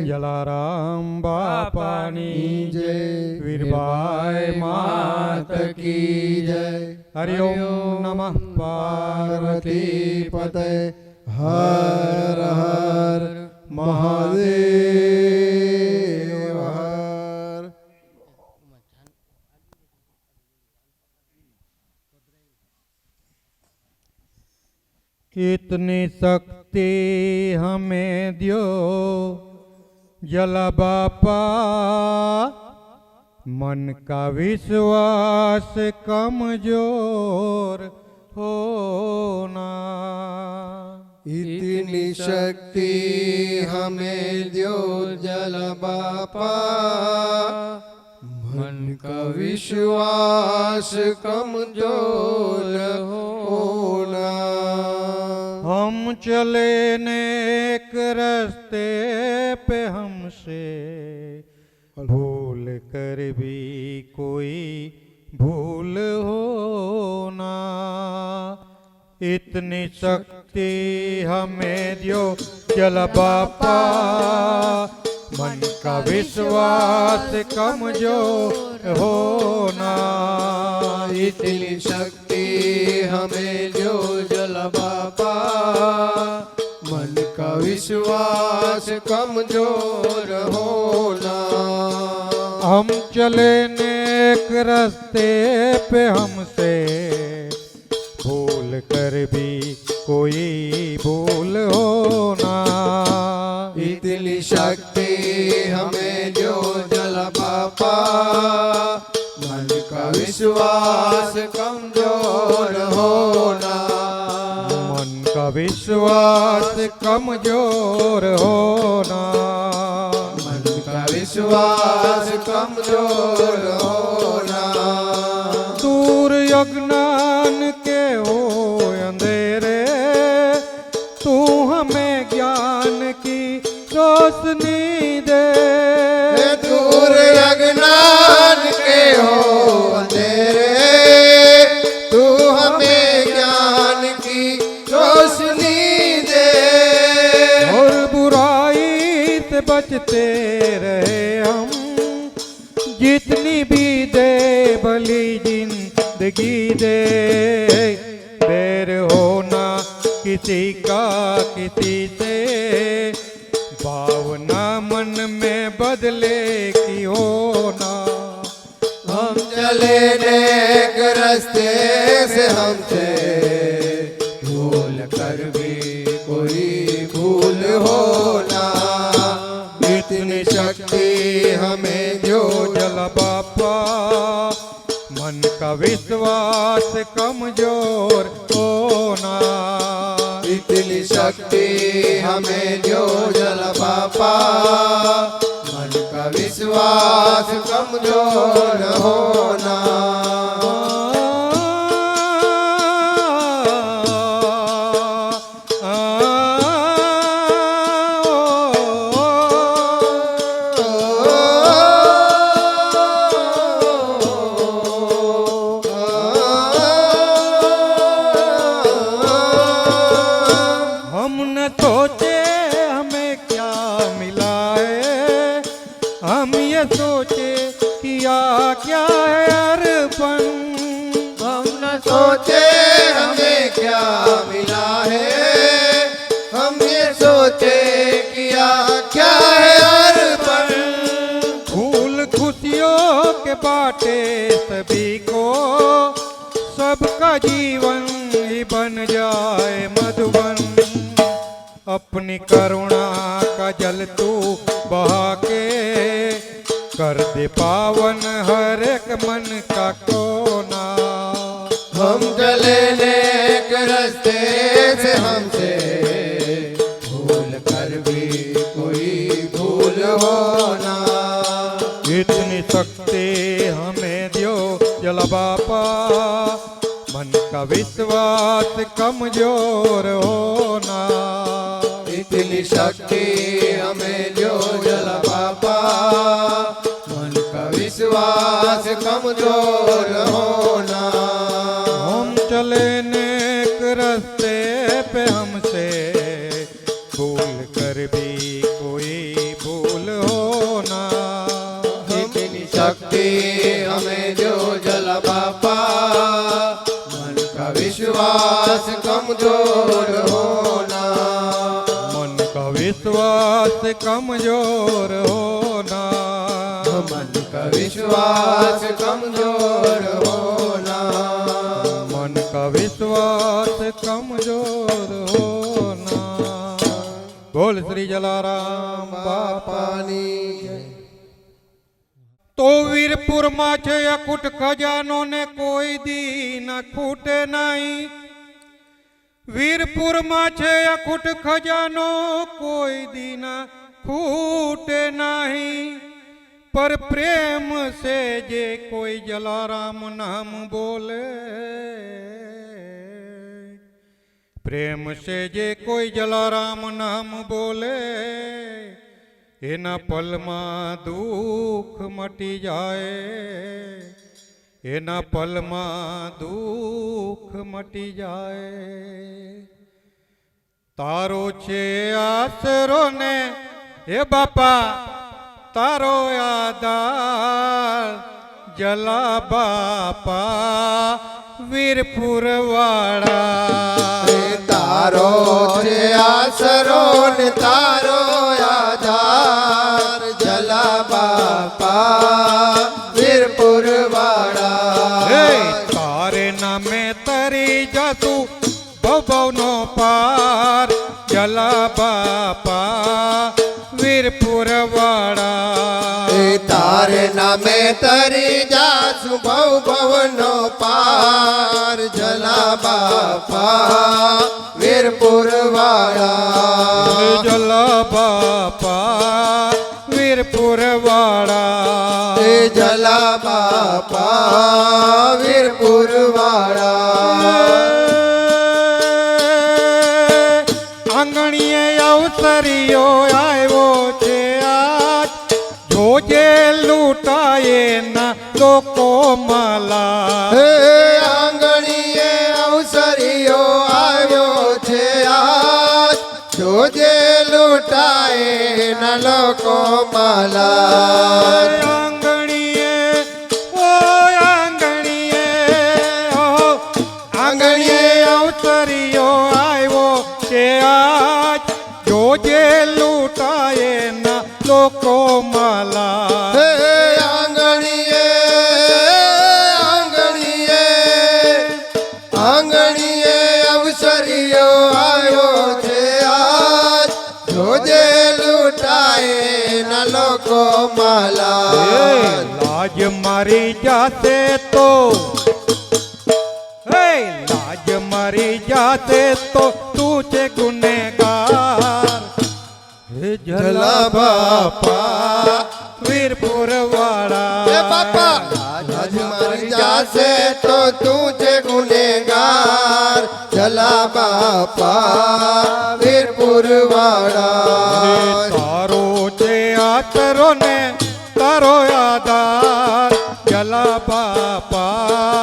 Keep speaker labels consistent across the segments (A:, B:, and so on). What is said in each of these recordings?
A: जलाराम बापानी
B: जय,
A: वीरबाई
B: मात की जय।
A: हरिओम नमः पार्वती
B: पते हर हर महादेव हर।
A: इतनी शक्ति हमें दियो जला बापा, मन का विश्वास कमजोर होना।
B: इतनी शक्ति हमें दो जल बापा, मन का विश्वास कमजोर होना।
A: हम चले नेक रास्ते पे हमसे भूल कर भी कोई भूल होना। इतनी शक्ति हमें दियो जल बापा, मन का विश्वास कमजोर होना।
B: इतनी शक्ति हमें दो जल बापा, मन का विश्वास कमजोर होना।
A: हम चले नेक रास्ते पे हमसे भूल कर भी कोई भूल होना।
B: इतनी शक्ति हमें जो जल बापा, मन का विश्वास कमजोर होना।
A: मन का विश्वास कमजोर होना।
B: मन का विश्वास कमजोर होना।
A: दूर अज्ञान के हो अंधेरे, तू हमें ज्ञान की रोशनी दे।
B: दूर अज्ञान के हो अंधेरे, तू हमें ज्ञान की रोशनी दे।
A: और बुराई से बचते रहे हम, जितनी भी दे भली जिंदगी दे। बैर होना किसी का किसी से, भावना मन में बदले की होना।
B: हम चले नेक रास्ते से हमसे भूल कर भी कोई भूल होना। इतनी शक्ति हमें जो
A: जल बापा, मन का विश्वास कमजोर होना।
B: इतनी शक्ति हमें जो जल बापा, मन का विश्वास कमजोर होना।
A: हम न सोचे हमें क्या मिला है, हम ये सोचे किया क्या है अर्पण।
B: हम न सोचे हमें क्या मिला है, हम ये सोचे किया क्या है अर्पण।
A: फूल खुशियों के बाटे सभी को, सबका जीवन ही बन जाए मधुबन। अपनी करुणा का जल तू बहा के, कर दे पावन हर एक मन का कोना।
B: हम चले नेक रास्ते से हमसे भूल कर भी कोई भूल होना।
A: इतनी शक्ति हमें दियो जल बापा, मन का विश्वास कमजोर होना।
B: इतनी शक्ति हमें जो जल बापा, मन का विश्वास कमजोर होना।
A: हम चले नेक रास्ते पे हमसे भूल कर भी कोई भूल
B: विश्वास कमजोर होना,
A: मन का विश्वास कमजोर होना,
B: मन का विश्वास कमजोर होना,
A: मन का विश्वास कमजोर होना। बोल श्री जलाराम बापा।
B: पानी
A: તો વીરપુરમાં છે અકૂટ ખજાનો ને કોઈ દી ન ખૂટે નહીં. વીરપુરમાં છે અકૂટ ખજાનો કોઈ દી ન ખૂટે નહીં. पर प्रेम से जे कोई जलाराम नाम बोले, प्रेम से जे कोई जलाराम नाम बोले, एना पलमा दुख मटी जाए, एना पलमा दुख मटी जाए. तारो छे आसरो ने हे बापा तारो आधार जला बापा વીરપુર વાળા.
B: तारो छे आसरो ने तारो आधार जला बापा वीरपुर वाड़ा.
A: તારે નામે તરી જાતું ભવનો પાર જલા બાપા વીરપુર વાળા.
B: तारे नामे तरी जासु भव भवनो पार जला बापा वीरपुर वाड़ा.
A: જલા બાપા વીરપુર વાળા.
B: जला बापा वीरपुर वाड़ा.
A: આંગણીએ અવસરીઓ આવ્યો છે આજ, જોજે લૂંટાયે ના લોકો માલા.
B: આંગણીએ અવસરીઓ આવ્યો છે આજ, જોજે લૂંટાય ન લોકો માલા.
A: આંગણીએ ઓ આંગણીએ ઓ આંગણીએ અવસરીઓ આવ્યો છે આજ, જોજે લૂંટાયે ના લોકો માલા.
B: આંગણીએ આંગણીએ આંગણીએ અવસરીઓ આવ્યો છે આજ, જોજે લૂંટાય ન લોકો માલા.
A: લાજ મારી જાતે તો લાજ મારી જાતે તો તું છે ગુનેગાર. હે
B: જલા બાપા
A: વીરપુર વાળા.
B: બાપા આજ મારી જાશે તો તું છે ગુનેગાર. જલા બાપા વીરપુર વાડા.
A: તારો છે આતરો ને તારો આધાર જલા બાપા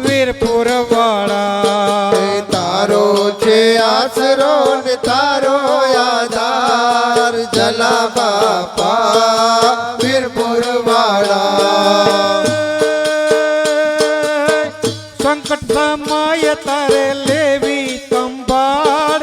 A: વીરપુર વાળા.
B: તારો છે આસરો ને તારો આધાર જલા બાપા વીરપુર વાડા.
A: સંકટ સમય તારે લેવી સંભાળ,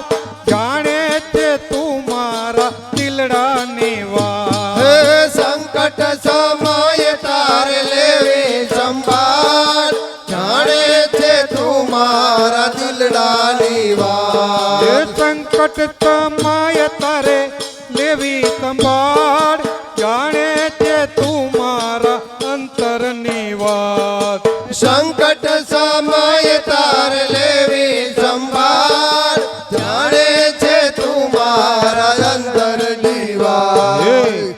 A: જાણે છે તું મારા દિલડાની વાત.
B: સંકટ સમય તાર લેવી સંભાળ, જાણે છે તું મારા દિલડાની વાત.
A: સંકટ સમય તારે લેવી સંભાળ, જાણે છે તું મારા અંતરની વાત.
B: સંકટ સમય તાર લેવી સંભાળ, જાણે છે તું મારા અંતરની વાત.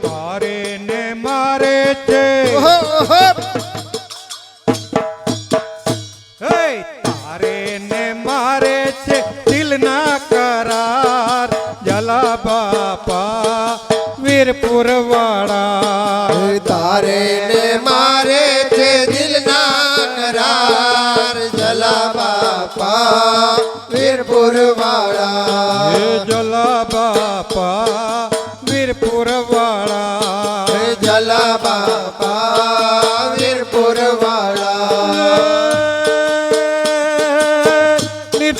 A: તારે ને મારે છે તારે ને મારે છે દિલના કરાર જલા બાપા વીરપુર વાળા.
B: તારે ને મારે છે દિલના કરાર જલા બાપા વીરપુર વાળા.
A: જલા બાપા વીરપુર વાળા.
B: જલા બાપા વીરપુર વાળા.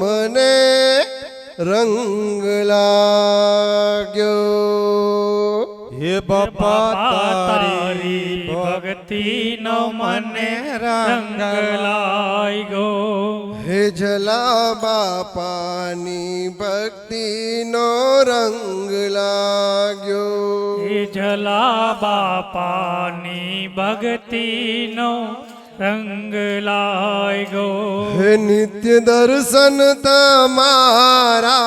B: મને રંગ લાગ્યો.
A: હે બાપા
C: તારી ભક્તિનો મને રંગ લાગ્યો.
B: હે જલા બાપાની ભક્તિનો રંગ લાગ્યો.
C: હે જલા બાપાની ભક્તિનો રંગ લાગ્યો.
B: હે નિત્ય દર્શન તમારા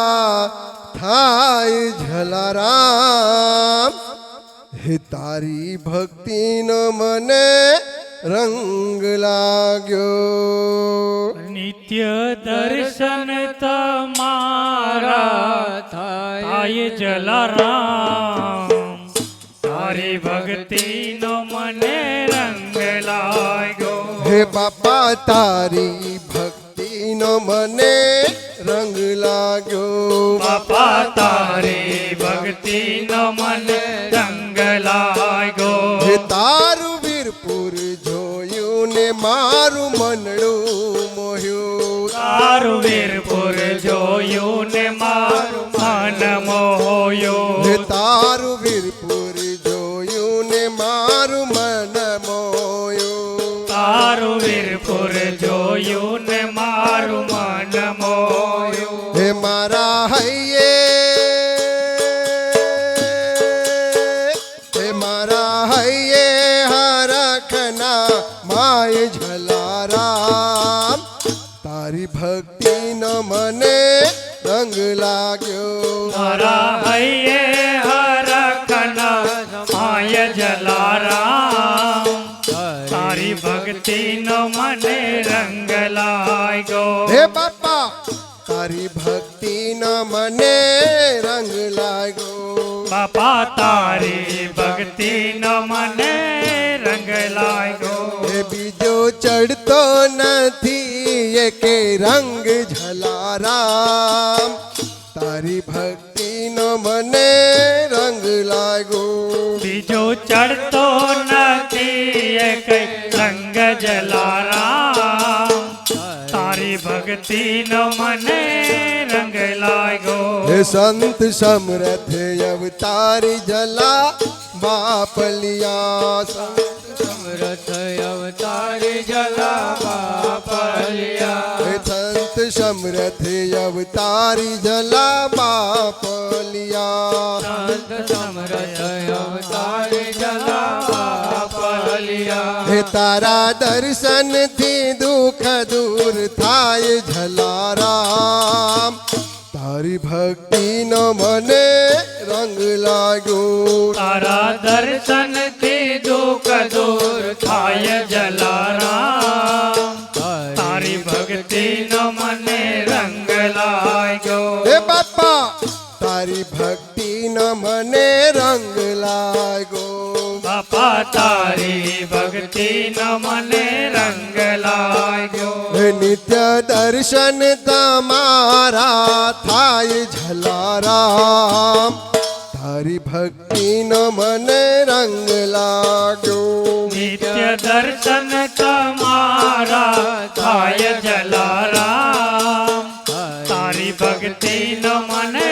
B: થાય જલારામ. હે તારી ભક્તિનો મને રંગ લાગ્યો.
C: નિત્ય દર્શન તમારા થાય જલારામ. તારી ભક્તિનો મને રંગ લાગ્યો.
B: હે બાપા તારી ભક્તિનો મને રંગ લાગ્યો.
C: બાપા તારી ભક્તિનો મને રંગ લાગ્યો.
B: હે તારું વીરપુર જોયું ને મારું મનડું મોહ્યું.
C: તારું વીરપુર જોયું ને મારું મન મોહ્યું.
B: હે તારું વીરપુર જોયું ને મારું મન મોહ્યું.
C: તારું વીરપુર જોયું ને મારું મન મોહ્યું.
B: હે મારા હૈયે હરખના માય જલારામ. તારી ભક્તિનો મને રંગ લાગ્યો.
C: મારા હૈયે હરખના માય જલારામ. તારી ભક્તિનો મને રંગ લાગ્યો.
B: હે બાપા તારી ભક્તિનો મને રંગ લાગ્યો.
C: બાપા તારી ભક્તિનો મને રંગ લાગ્યો.
B: હે બીજો ચડતો નથી એકે રંગ જલારામ. તારી ભક્તિનો મને રંગ લાગ્યો.
C: બીજો ચડતો નથી એ કઈ રંગ જલારામ. તારી ભક્તિનો મને રંગ લાગ્યો.
B: હે સંત સમરથ અવતારી જલા બાપલિયા.
D: સમરથ અવતારી જલા બાપલિયા.
B: હે સંત સમરથ અવતારી જલા બાપલિયા.
D: સંત સમરથ અવતારી જલા બાપલિયા.
B: હે તારા દર્શનથી દુઃખ દૂર થાય જલારામ. તારી ભક્તિનો મને રંગ લાગ્યો.
C: તારા દર્શનથી દુઃખ દૂર થાય જલારામ. તારી ભક્તિનો મને રંગ લાગ્યો.
B: હે બાપા તારી ભક્તિનો મને રંગ લાગ્યો.
C: બાપા તારી ભક્તિનો મને રંગ લાગ્યો.
B: હે નિત્ય દર્શન તમારા થાય જલારામ. તારી ભક્તિનો મને રંગ લાગ્યો.
C: નિત્ય દર્શન તમારા થાય જલારામ. તારી ભક્તિનો મને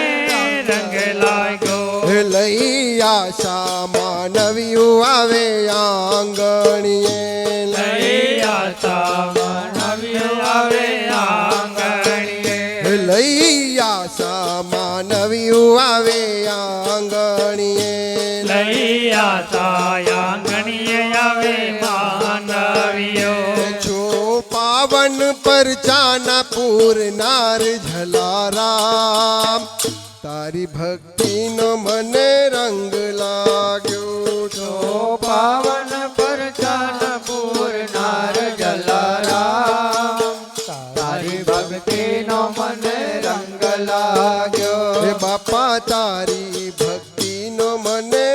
C: રંગ લાગ્યો.
B: હે લઈ આશા માનવ્યું આવે આંગણીએ.
C: લઈ આશા માનવ્યો આવે આંગણીએ.
B: હે લઈ આશા માનવ્યું આવે આંગણીએ.
C: લઈ આશા આંગણીએ આવે માનવ્યો.
B: છો પાવન પર ચાના પૂરનાર જલારામ. તારી ભક્તિનો મને રંગ લાગ્યો. છો
D: પાવન પર ચાન પૂરનાર જલારામ. તારી ભક્તિનો મને રંગ લાગ્યો.
B: હે બાપા તારી ભક્તિનો મને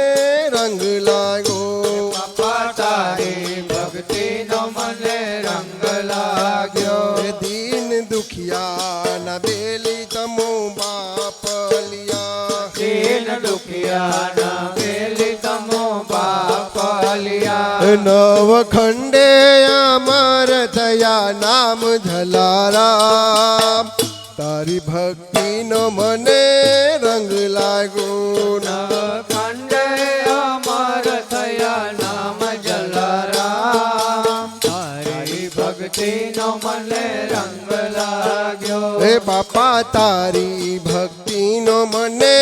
B: રંગ લાગ્યો.
D: બાપા તારી ભક્તિનો મને રંગ લાગ્યો.
B: હે દીન દુખિયાના બેલી તમો બાપલિયા.
D: દીન દુખિયાના બેલી તમો બાપલિયા.
B: નવ ખંડે અમર થયા નામ જલારામ. તારી ભક્તિનો મને રંગ લાગ્યો
D: ખંડે અમર થયા નામ જલારામ તારી ભક્તિનો મને રંગ લાગ્યો
B: હે બાપા તારી ભક્તિનો મને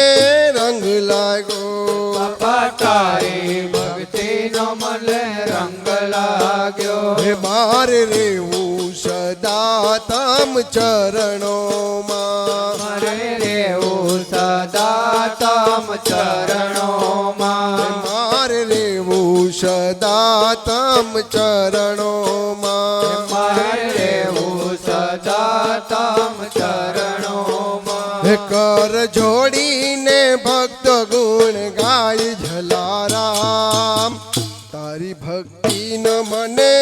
B: રંગ લાગ્યો
D: બાપા તારી ભક્તિનો મને રંગ લાગ્યો
B: હે બાર રેવું સદા તમ ચરણોમાં
D: મારે રેવું સદા તમ ચરણોમાં
B: મારે રેવું સદા તમ ચરણોમાં
D: મારે રેવું સદા તમ ચરણોમાં
B: હે કર જોડીને ભક્ત ગુણ ગાય જલારામ તારી ભક્તિનો મને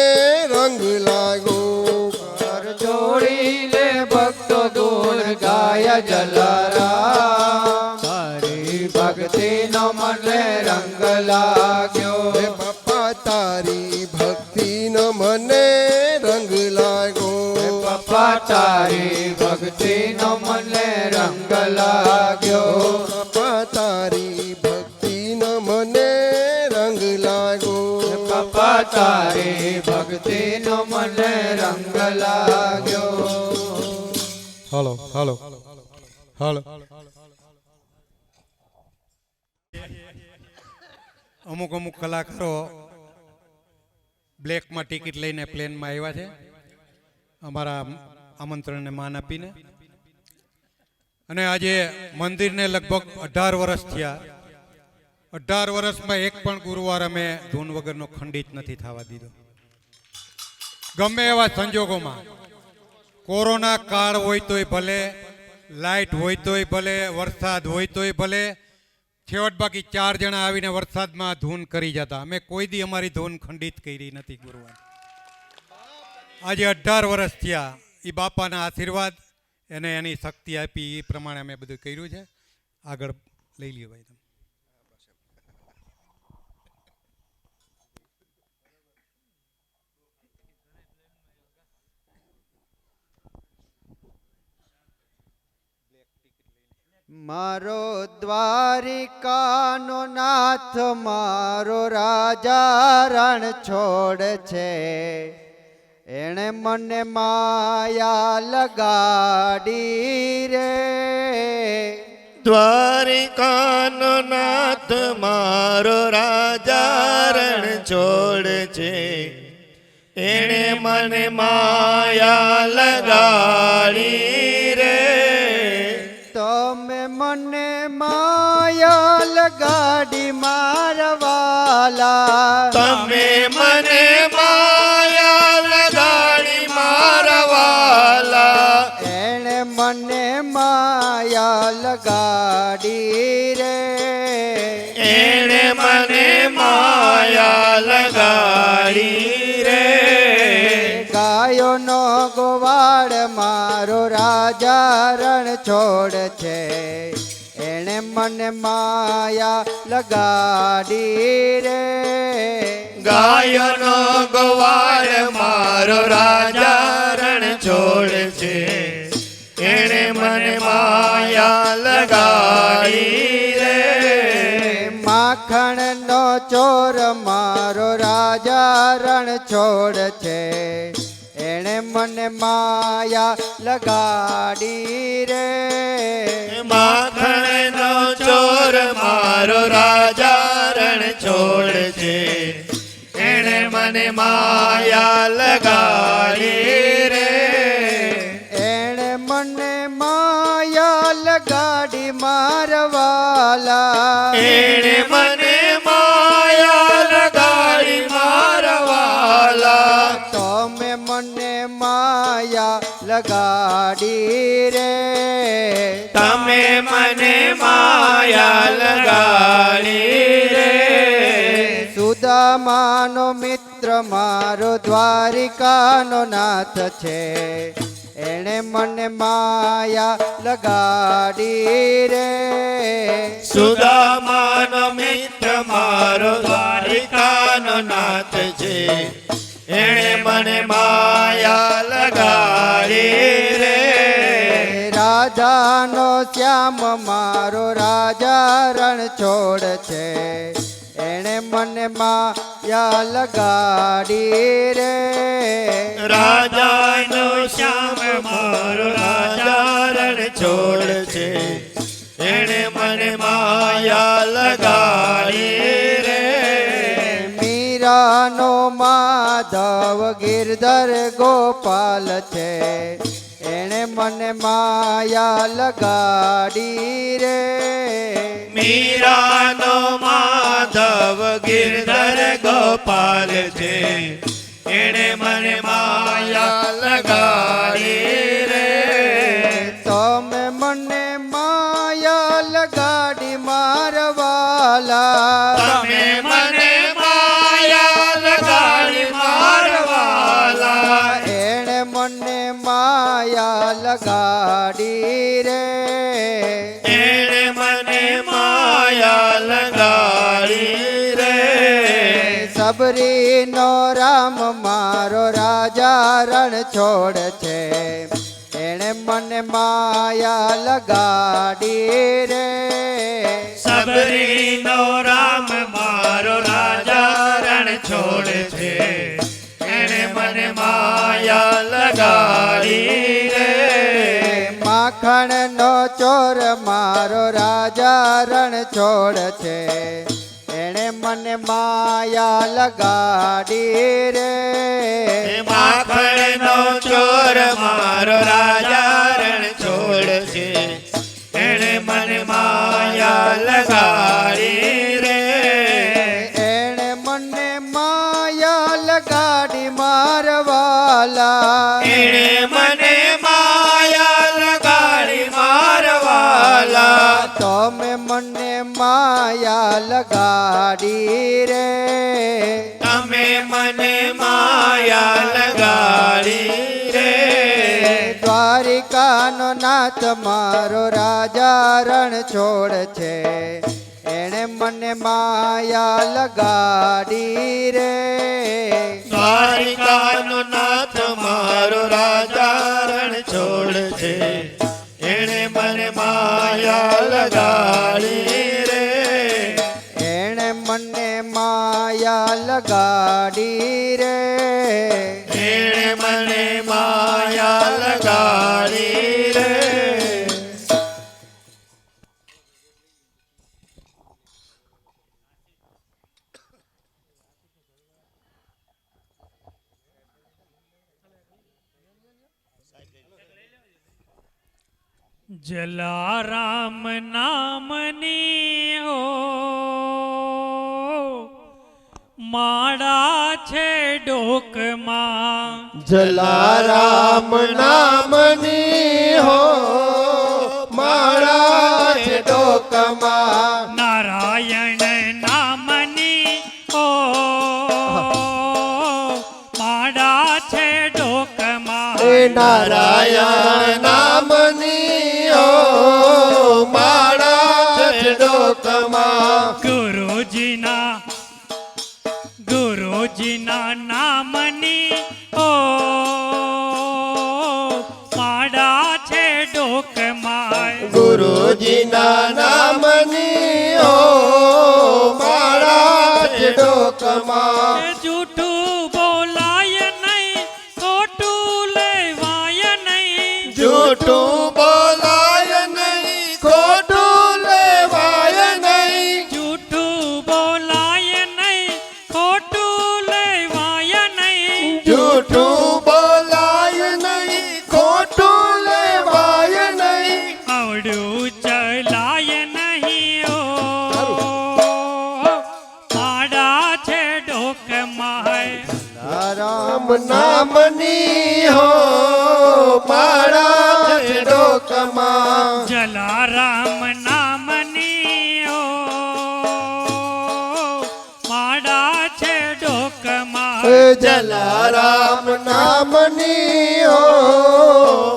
B: રંગ લાગ્યો
D: કર જોડીને ભક્તો ગુણ ગાય જલારામ તારી ભક્તિનો મને રંગ લાગ્યો
B: હે બાપા તારી ભક્તિનો મને રંગ લાગ્યો
D: બાપા તારી ભક્તિનો મને રંગ લાગ્યો
B: બાપા તારી ભક્તિનો મને રંગ લાગ્યો
D: બાપા તારી ભક્તિનો મને રંગ લાગ્યો
A: હાલો હાલો હાલો અમુક અમુક કલાકારો બ્લેકમાં ટિકિટ લઈને પ્લેનમાં આવ્યા છે અમારા આમંત્રણને માન આપીને અને આજે મંદિરને લગભગ 18 વર્ષ થયા 18 વર્ષમાં એક પણ ગુરુવાર અમે ધૂન વગરનો ખંડિત નથી થવા દીધો ગમે એવા સંજોગોમાં કોરોના કાળ હોય તોય ભલે લાઇટ હોય તોય ભલે વરસાદ હોય તોય ભલે છેવટ બાકી 4 જણા આવીને વરસાદમાં ધૂન કરી જતા અમે કોઈ દી અમારી ધૂન ખંડિત કરી નથી ગુરુવાર આજે 18 વર્ષ થયા એ બાપાના આશીર્વાદ એને એની શક્તિ આપી એ પ્રમાણે અમે બધું કર્યું છે આગળ લઈ લ્યો ભાઈ તમે
D: મારો દ્વારિકાનો નાથ મારો રાજા રણ છોડ છે એણે મને માયા લગાડી રે
E: દ્વારિકાનો નાથ મારો રાજા રણ છોડ છે એણે મને માયા લગાડી રે
D: તમે મને માયા લગાડી મારવાલા
E: તમે મને માયા લગાડી મારવાલા
D: એણે મને માયા લગાડી રે
E: એણે મને માયા લગાડી રે
D: ગાયોનો ગોવાળ મારો રાજા રણ છોડ છે એણે મને માયા લગાડી રે
E: ગાયનો ગોવાળ મારો રાજા રણ છોડ છે એણે મને માયા લગાડી રે
D: માખણનો ચોર મારો રાજા રણ છોડ છે એણે મને માયા લગાડી રે
E: માખણનો ચોર મારો રાજા રણ છોડ છે એણે મને માયા લગાડી રે
D: એણે મને માયા લગાડી મારવાલા
E: એણે મને માયા લગાડી મારવાલા
D: તમે મને માયા લગાડી રે
E: તમે મને માયા લગાડી રે
D: સુદામાનો મિત્ર મારો દ્વારિકાનો નાથ છે એણે મને માયા લગાડી રે
E: સુદામાનો મિત્ર મારો દ્વારિકાનો નાથ છે એણે મને માયા લગાડી રે
D: રાધાનો શ્યામ મારો રાજા રણ છોડ છે એણે મને માયા લગાડી રે
E: રાજાનો શ્યામ મારો રાજા રણ છોડ છે એણે મને માયા લગાડી રે
D: મીરાનો માધવ ગિરધર ગોપાલ છે એણે મને માયા લગાડી રે
E: મીરાનો માધવ ગિરધર ગોપાલ છે એણે મને માયા લગાડી રે
D: તમે મને માયા લગાડી મારવાલા
E: તમે મને માયા લગાડી મારવાલા
D: એણે મને માયા લગાડી રે
E: એણે મને માયા લગાડી રે
D: સબરીનો રામ મારો રાજા રણ છોડ છે એણે મને માયા લગાડી રે
C: સબરીનો રામ મારો રાજા રણ છોડ છે
E: એણે મને માયા લગાડી રે
D: માખણનો ચોર મારો રાજા રણ છોડ છે એણે મને માયા લગાડી રે
E: માખણનો ચોર મારો રાજા રણ છોડ છે એણે મને માયા લગાડી રે
D: એણે મને માયા લગાડી મારવાલા
E: એણે મને માયા લગાડી મારવાલા
D: તમે મને માયા લગાડી રે
E: તમે મને માયા લગાડી રે
D: દ્વારિકાનો નાથ મારો રાજા રણ છોડ છે એણે મને માયા લગાડી રે
E: દ્વારિકાનો નાથ મારો રાજા રણ છોડ છે એણે મને માયા લગાડી રે
D: એણે મને માયા લગાડી રે
E: એણે મને માયા લગાડી રે
C: જલારામ નામની ઓ માળા છે ડોકમાં
B: જલારામ નામની હો માળા છે ડોકમાં
C: નારાયણ નામની ઓ માળા છે ડોકમાં
B: એ નારાયણ નામની હો માળા છે ડોકમાં
C: ગુરુજીના નામની ઓ માળા છે ડોકમાં
B: ગુરુજીના નામની હો માળા છે ડોકમાં
C: જૂઠું બોલાય નહીં ખોટું લેવાય નહીં
B: જૂઠું બોલાય નહીં ખોટું લેવાય નહીં
C: જૂઠું બોલાય નહીં ખોટું લેવાય નહીં
B: જૂઠું બોલાય નહીં ખોટું લેવાય નહીં
C: આવડું ચલાય નહીં ઓ માડા છે ડોકમાં
B: રામ નામની હો માળા છે ડોકમાં
C: જલારામ નામની ઓ માડા છે ડોકમાં
B: જલારામ નામની હો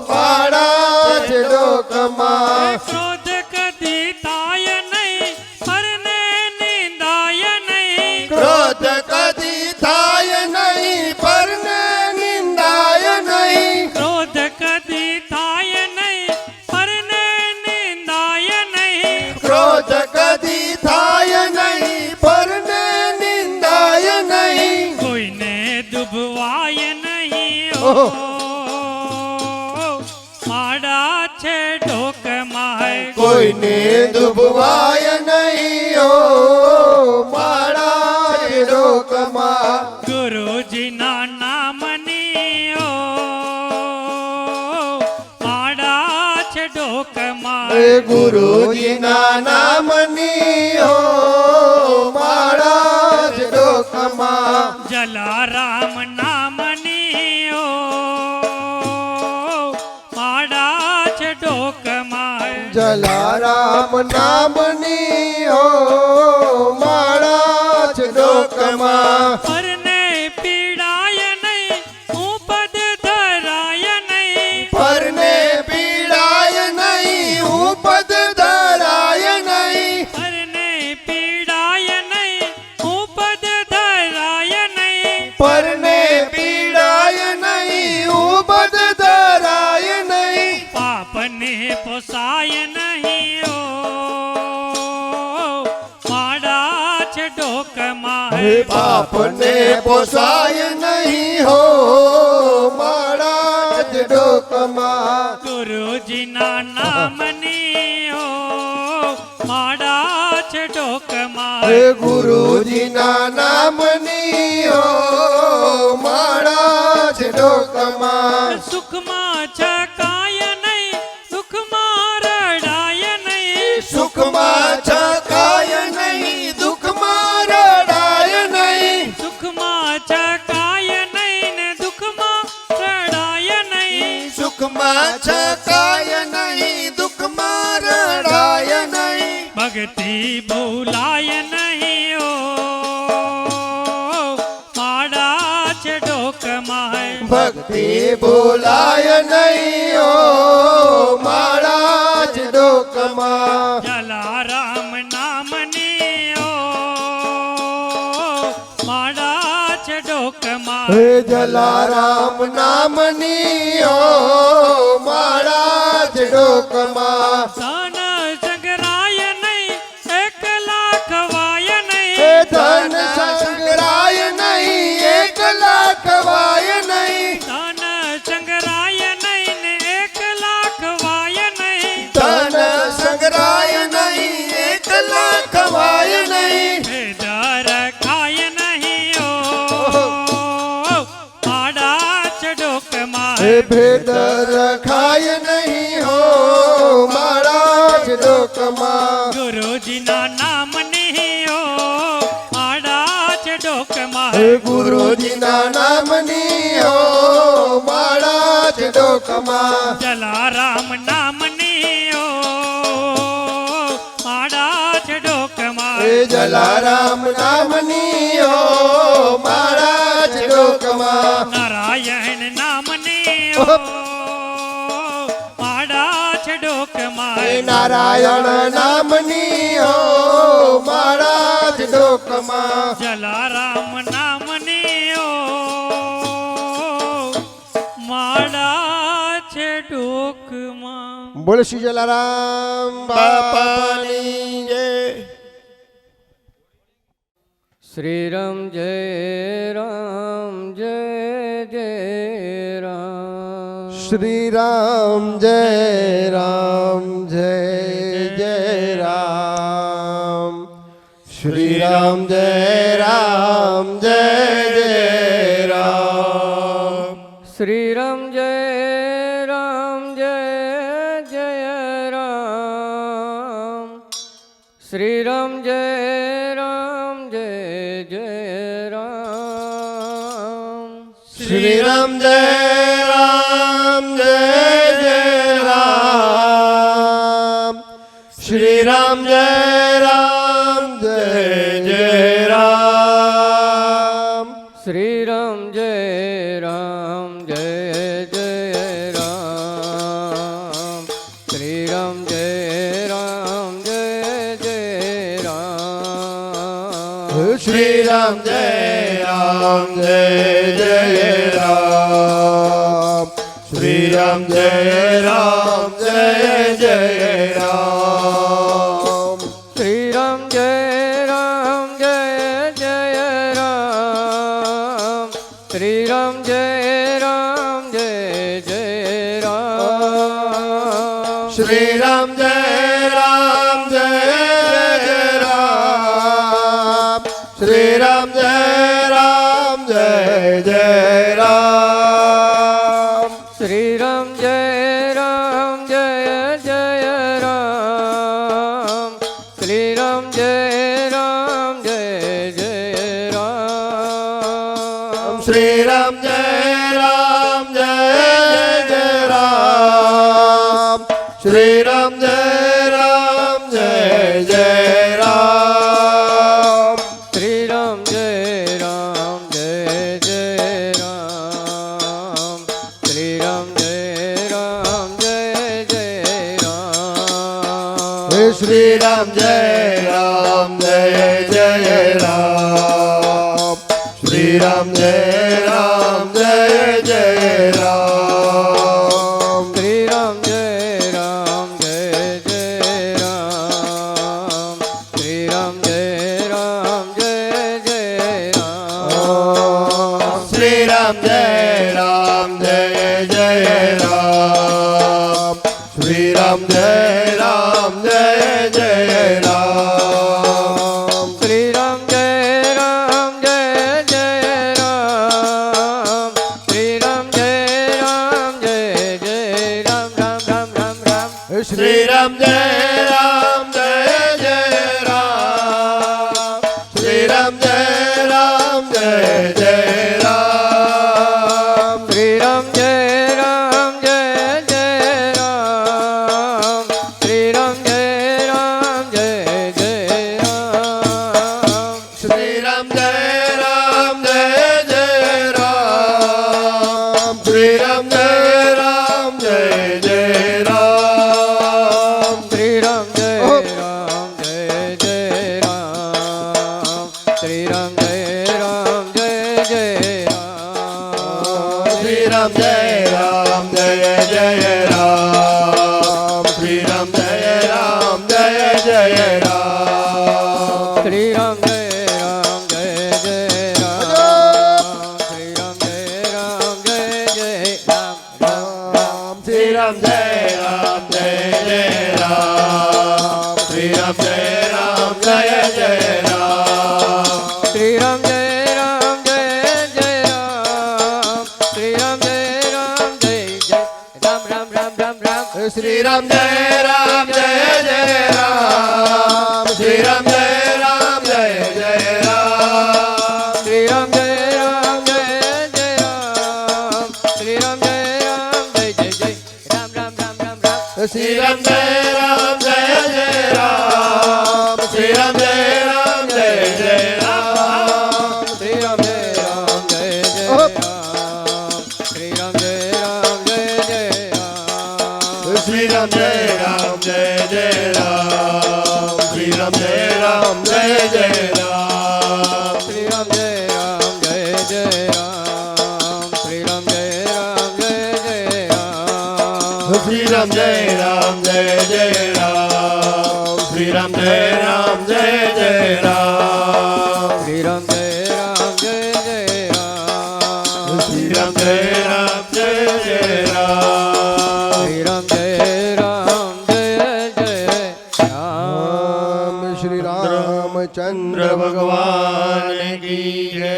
B: માળા છે ડોકમાં
C: ક્રોધ કદી થાય નહીં પરને નિંદાય નહીં
B: ક્રોધ કદી થાય નહીં પરને નિંદાય નહીં
C: ક્રોધ કદી થાય નહીં પરને
B: જ કદી થાય નહીં, પરને નિંદાય નહીં.
C: કોઈને દુભવાય નહીં
B: ઓહો.
C: માડા છે ઢોકમાં
B: કોઈને દુભવાય નહીં, ઓ માળા છે ડોકમાં.
C: ગુરુજીના નામની ઓ માડા છે ઢોકમાં
B: એ ગુરુજીના નામની હો માળા જ ડોકમાં.
C: જલારામ નામની ઓ માડા છે ઢોકમાં
B: જલારામ નામની હો માળા જ ડોકમાં.
C: પરને પીડાય નહીં હું પદ ધરાય નહીં
B: પરને પીડાય નહીં, હું પદ ધરાય નહીં.
C: પરને પીડાય નહીં હું પદ ધરાય નહીં
B: પરને પીડાય નહીં, હું પદ ધરાય નહીં.
C: પાપને પોસાય નહીં ઓ માડા છે ઢોકમાં
B: હે પાપને પોસાય નહીં, હો માળા જ ડોકમાં.
C: ગુરુજીના નામની ઓ માડા છે ઢોકમાં
B: હે ગુરુજીના નામની હો માળા જ ડોકમાં.
C: સુખમાં છકાય નહીં દુઃખમાં રડાય નહીં
B: સુખમાં છકાય નહીં, દુઃખમાં રડાય નહીં.
C: સુખમાં છકાય નહીં ને દુઃખમાં રડાય નહીં
B: સુખમાં છકાય નહીં, દુઃખમાં રડાય નહીં.
C: ભક્તિ ભૂલાય નહીં ઓ માડા છે ઢોકમાં
B: ભક્તિ બોલાય નહીં, ઓ માળા જ ડોકમાં.
C: જલારામ નામની ઓ માડા છે ઢોકમાં
B: હે જલારામ નામની હો માળા જ ડોકમાં.
C: ધન સંગ્રાય નહીં એકલા ખવાય
B: હે
C: નહીં
B: ધન સંગ્રાય નહીં, એકલા ખવાય નહીં.
C: ધન સંગ્રાય નહીં ને એકલા ખવાય નહીં
B: ધન સંગ્રાય નહીં, એકલા ખવાય નહીં.
C: ભેદર ખાય નહીં ઓ માડા છે ઢોકમાં
B: હે ભેદ રખાય નહીં, હો માળા જ ડોકમાં.
C: ગુરુજીના નામની ઓ માડા છે ઢોકમાં
B: હે ગુરુજીના નામની હો માળા જ ડોકમાં.
C: જલારામ નામની ઓ માડા છે ઢોકમાં
B: હે જલારામ નામની હો માળા જ ડોકમાં.
C: નારાયણ નામની ઓ માડા છે ઢોકમાં
B: હે નારાયણ નામની હો માળા જ ડોકમાં.
C: જલારામ નામની ઓ માડા છે ઢોકમાં
B: બોલ શ્રી જલારામ બાપાની જય.
D: શ્રી રામ જય રામ જય જય રામ.
B: શ્રી રામ જય રામ જય જય રામ. શ્રી રામ જય રામ જય જય રામ.
D: શ્રી રામ જય રામ જય જય રામ. શ્રી રામ જય રામ જય જય રામ.
B: શ્રી રામ જય રામ જય જય રામ. શ્રી રામ જય રામ જય જય રામ.
D: શ્રી રામ જય રામ જય જય રામ. શ્રી રામ જય રામ જય જય રામ.
B: શ્રી રામ જય રામ જય જય રામ. શ્રી રામ જય રામ જય જય રામ. શ્રી રામ જય રામ જય જય રામ શ્રી રામ જય રામ જય જય રામ
D: શ્રી રામ જય રામ જય જય રામ શ્રી રામ જય રામ જય જય રામ
B: શ્રી રામ જય રામ જય જય રામ શ્રી રામ જય રામ જય જય રામ
D: શ્રી રામ જય રામ જય જય રામ શ્રી રામ જય રામ જય જય રામ
B: શ્રી રામ જય રામ જય જય રામ શ્રી રામ જય રામ જય જય રામ
D: શ્રી રામ જય રામ જય જય રામ શ્રી રામ જય રામ જય જય રામ
B: શ્રી રામ જય રામ જય જય રામ શ્રી રામ જય રામ જય જય રામ
D: શ્રી રામ જય રામ જય જય રામ શ્રી રામ જય રામ જય જય રામ રામ રામ રામ રામ
B: શ્રી રામ જય રામ જય જય રામ શ્રી રામ જય રામ જય જય રામ
D: શ્રી રામ જય રામ જય જય રામ શ્રી રામ જય રામ જય જય રામ
B: શ્રી રામ જય રામ જય જય રામ શ્રી રામ જય રામ જય જય રામ
D: શ્રી રામ જય રામ જય જય રામ શ્રી રામ જય રામ જય જય રામ
B: શ્રી રામ જય રામ જય જય રામ શ્રી રામ જય રામ જય જય રામ
D: શ્રી રામ જય રામ જય જય રામ શ્રી રામ જય રામ જય જય રામ રામ રામ
B: શ્રી રામ જય રામ જય જય રામ શ્રી રામ જય રામ જય જય રામ
D: શ્રી રામ જય રામ જય જય રામ શ્રી રામ જય રામ જય જય રામ રામ રામ રામ રામ
B: શ્રી રામ જય રામ જય જય રામ શ્રી રામ જય રામ જય જય રામ
D: શ્રી રામ જય રામ જય જય રામ શ્રી રામ જય રામ જય જય જય રામ રામ રામ રામ રામ
B: શ્રી રામ જય રામ જય જય રામ શ્રી રામ જય રામ જય જય રામ
D: શ્રી રામ જય રામ જય જય રામ શ્રી રામ જય રામ જય જય રામ
B: શ્રી રામ જય રામ જય જય રામ શ્રી રામ જય રામ જય જય રામ
D: શ્રી રામ જય રામ જય જય રામ શ્રી રામ જય રામ જય જય રામ
B: શ્રી રામ જય રામ જય જય રામ શ્રી રામ જય રામ જય જય રામ
D: શ્રી રામ જય રામ જય જય રામ
B: શ્રી રામ જય રામ જય જય રામ
D: શ્રી રામ જય રામ જય જય રામ
B: શ્રી રામચંદ્ર ભગવાન કી જય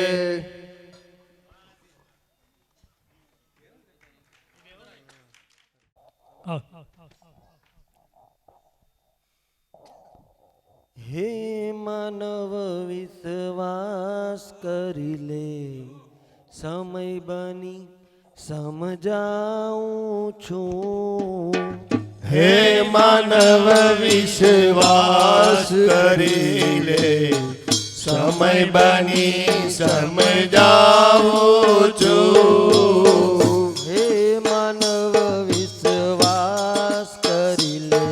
F: હે માનવ વિશ્વાસ કરી લે સમય બની સમજાવું છું
B: હે માનવ વિશ્વાસ કરી લે સમય બની સમજાવું છું
F: હે માનવ વિશ્વાસ કરી લે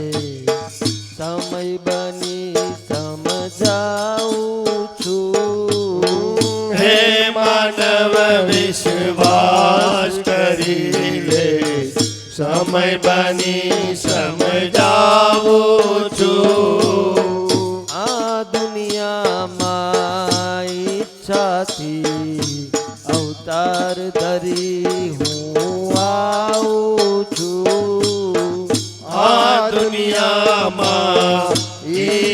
F: સમય બની સમજાવું છું
B: હે માનવ વિશ્વાસ કરી લે સમય બની સમજાવું છું
F: આ દુનિયામાં ઈચ્છાથી અવતાર ધરી હું આવું છું
B: આ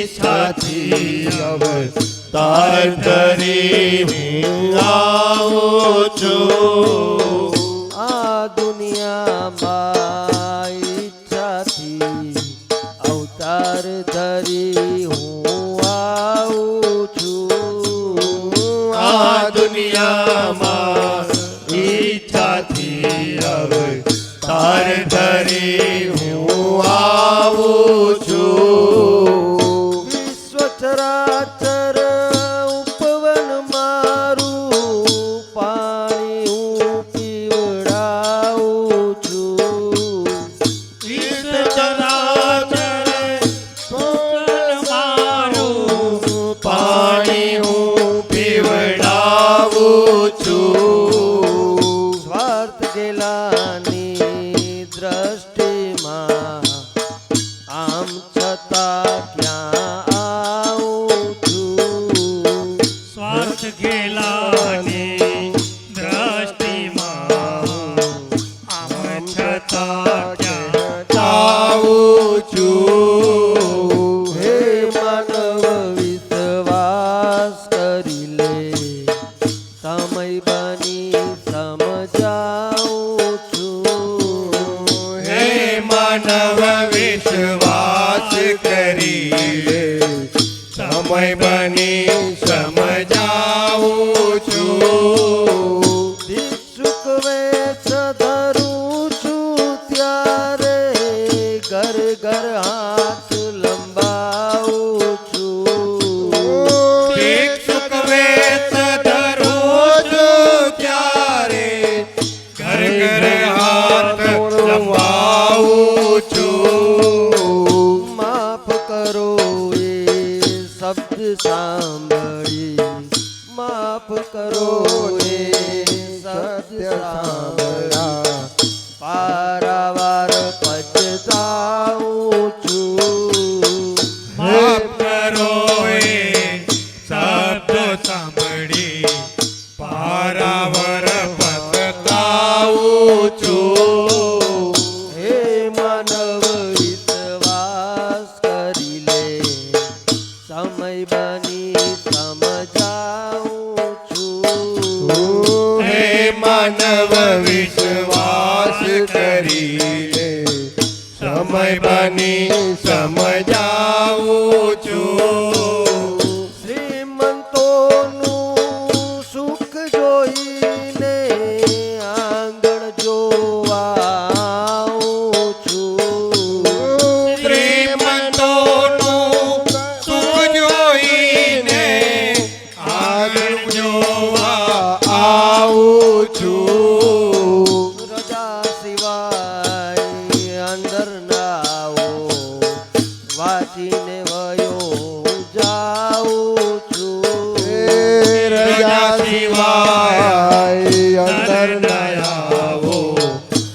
E: ઈચ્છાથી અવતાર ધરી હું આવું છું
F: આ દુનિયામાં ઈચ્છાથી અવતાર ધરી હું આવું છું
E: આ દુનિયામાં ઈચ્છાથી અવતાર ધરી હું આવું છું
F: વિશ્વ ચરાચર ઉપવન મારું પાણી હું પીવડાવું છું
E: પાણી હું પીવડાવું છું
F: સ્વાર્થ ગેલાની દ્રષ્ટિમાં આમ છતાં ક્યાં આવું છું
C: સ્વાર્થ ગેલાની દ્રષ્ટિમાં આમ છતાં ક્યાં
E: આવું છું
F: હે માનવ વિશ્વાસ કરી લે સમય બની સમજાવું છું
E: હે માનવ વિશ્વાસ કરી લે સમય બની સમજાવું છું
F: ભિક્ષુક વેશ ધરું છું ત્યારે ઘર ઘર હાથ લંબાવું છું
E: ભિક્ષુક વેશ ધરું છું ત્યારે ઘર ઘર હાથ લંબાવું છું
F: માફ કરો એ શબ્દ સાંભળી માફ કરો એ શબ્દ સાંભળ્યા પારાવાર પછતાવું છું
E: માફ કરો એ શબ્દો સાંભળી પારાવર પછતાવું છું
F: હે માનવ વિશ્વાસ કરી લે સમય બની સમજાવું છું
E: હે માનવ વિશ્વાસ કરી લે સમય બની સમજાવું છું
F: શ્રીમંતોનું સુખ જોઈને આંગણ જોવા આવું છું
E: શ્રીમંતોનું સુખ જોઈને આગળ જોવા આવું છું
F: રજા સિવાય અંદર ના આવો વાંચીને વયો જાઉં છું
E: રજા સિવાય અંદર ન આવો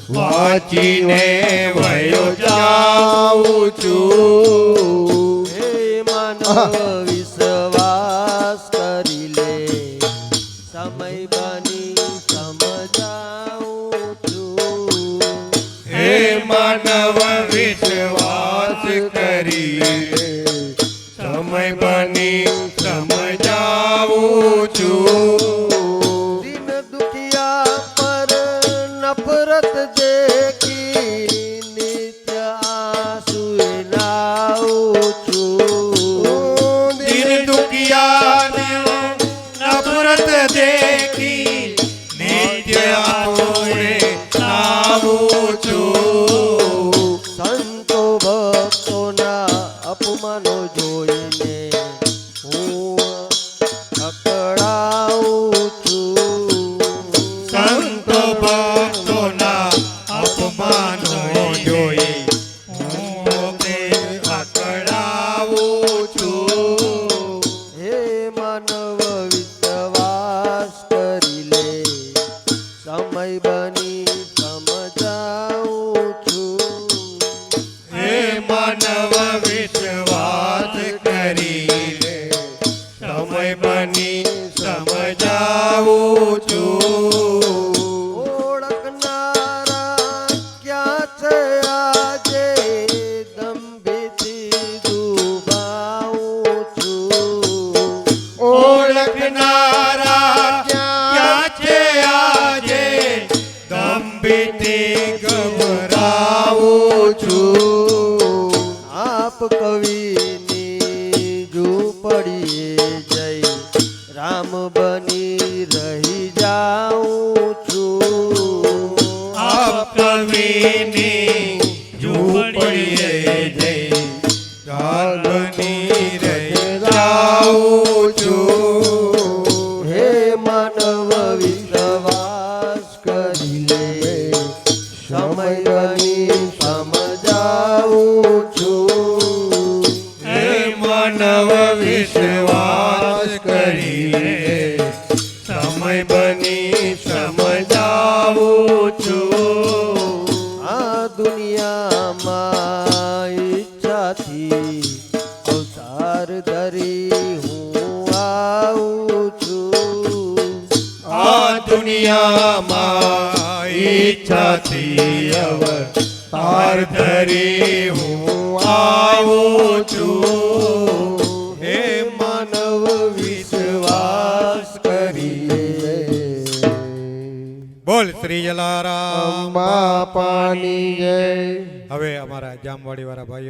E: વાંચીને વયો જાઉં છું
F: હે માનવ વિશ્વાસ કરી લે સમય બની સમજાવું છું
E: હે માનવ વિશ્વાસ કરી લે સમય બની સમજાવું છું
F: દિન દુખિયા પર નફરત દેખી નિત્ય આંસુએ નાવું છું
E: દિન દુખિયાને નફરત દેખી નિત્ય આંસુએ નાવું છું
F: સંતો ભક્તોના અપમાનો જોઈને હું અકળાવું છું
E: સંતો ભક્તોના અપમાનો જોઈ હું પોતે અકળાવું છું
F: હે માનવ વિશ્વાસ કરી લે સમય બની સમજાવું છું
E: હે માનવ વિશ્વાસ કરી લે
F: રહી જાઉં છું
C: આપ કવિની ઝૂંપડીએ જઈ
E: જાગની રહી જાઉં છું
F: હે માનવ વિશ્વાસ કરી લે સમય બની સમજાવું છું
C: હે માનવ વિશ્વાસ કરી સમય બની સમજાવું છું
F: આ દુનિયામાં ઈચ્છાથી અવતાર ધરી હું આવું છું
E: આ દુનિયામાં ઈચ્છાથી અવતાર ધરી હું આવું છું હે માનવ વિશ્વાસ કરી
A: બોલ શ્રી જલારામ.
F: અંબા પાણી જય
A: હવે અમારા જામવાડી વાળા ભાઈઓ